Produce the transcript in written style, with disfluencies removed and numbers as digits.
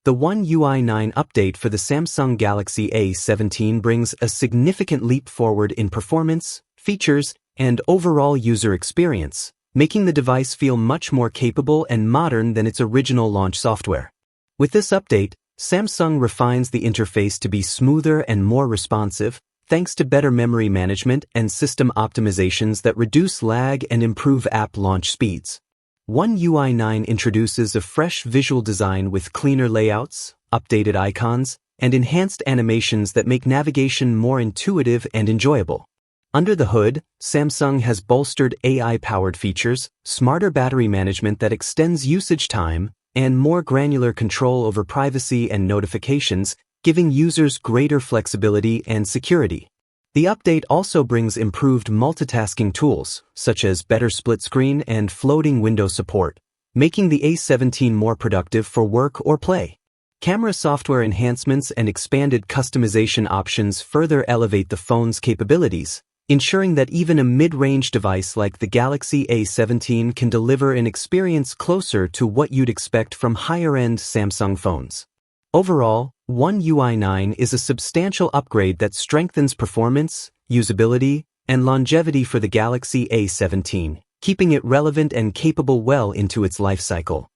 The One UI 9 update for the Samsung Galaxy A17 brings a significant leap forward in performance, features, and overall user experience, making the device feel much more capable and modern than its original launch software. With this update, Samsung refines the interface to be smoother and more responsive, thanks to better memory management and system optimizations that reduce lag and improve app launch speeds. One UI 9 introduces a fresh visual design with cleaner layouts, updated icons, and enhanced animations that make navigation more intuitive and enjoyable. Under the hood, Samsung has bolstered AI-powered features, smarter battery management that extends usage time, and more granular control over privacy and notifications, giving users greater flexibility and security. The update also brings improved multitasking tools, such as better split screen and floating window support, making the A17 more productive for work or play. Camera software enhancements and expanded customization options further elevate the phone's capabilities, ensuring that even a mid-range device like the Galaxy A17 can deliver an experience closer to what you'd expect from higher-end Samsung phones. Overall, One UI 9 is a substantial upgrade that strengthens performance, usability, and longevity for the Galaxy A17, keeping it relevant and capable well into its life cycle.